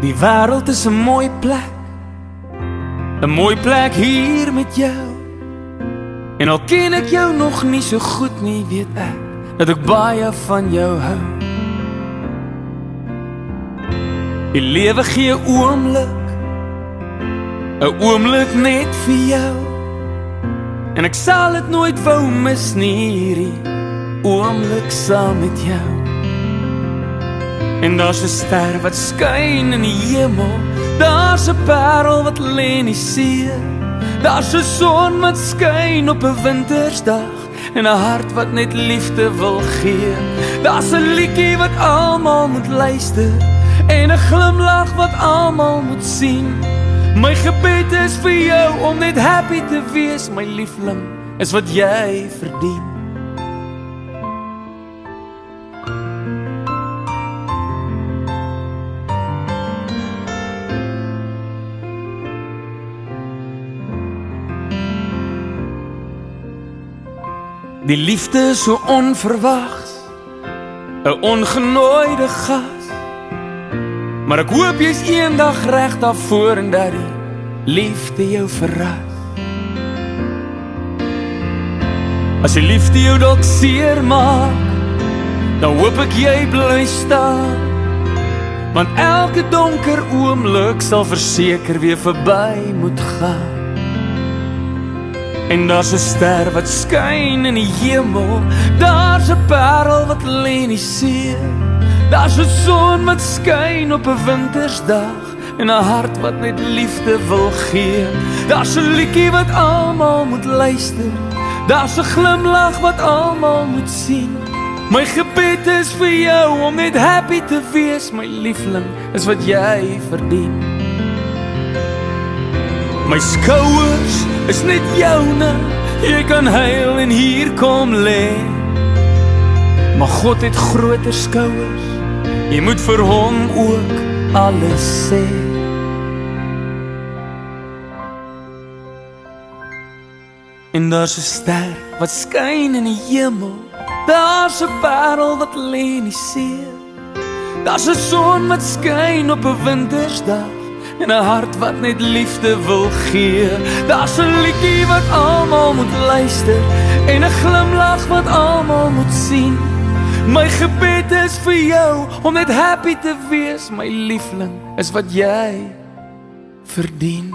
Die wêreld is 'n mooi plek, 'n mooi plek hier met jou. En al ken ek jou nog nie so goed nie, weet ek dat ek baie van jou hou. Die lewe gee 'n oomblik net vir jou. En ek sal dit nooit wou mis nie, hierdie oomblik saam met jou. En daar's 'n ster wat skyn in die hemel, daar's 'n parel wat lê in die see, daar's 'n son wat skyn op 'n wintersdag en 'n hart wat net liefde wil gee. Daar's 'n liedjie wat almal moet luister en 'n glimlag wat almal moet sien. My gebed is vir jou om net happy te wees, my liefling, is wat jy verdien. Die liefde is so onverwags, 'n ongenooide gas. Maar ek hoop jy's eendag reg daarvoor en dat die liefde jou verras. As die liefde jou dalk seer maak, dan hoop ek jy bly staan. Want elke donker oomblik sal verseker weer verby moet gaan. En daar's 'n ster wat skyn in die hemel, daar's 'n parel wat lê in die see, daar's 'n son wat skyn op 'n wintersdag en 'n hart wat net liefde wil gee. Daar's 'n liedjie wat almal moet luister, daar's 'n glimlag wat almal moet sien. My gebed is vir jou om net happy te wees, my liefling, is wat jy verdien. My skouers is net joune, jy kan huil en hier kom lê. Maar God het groter skouers, jy moet vir hom ook alles sê. En daar's 'n ster wat skyn in die hemel, daar's 'n parel wat lê in die see, daar's 'n son wat skyn op 'n wintersdag en 'n hart wat net liefde wil gee. Daar's 'n liedjie wat almal moet luister en 'n glimlag wat almal moet sien. My gebed is vir jou om net happy te wees, my liefling, is wat jy verdien.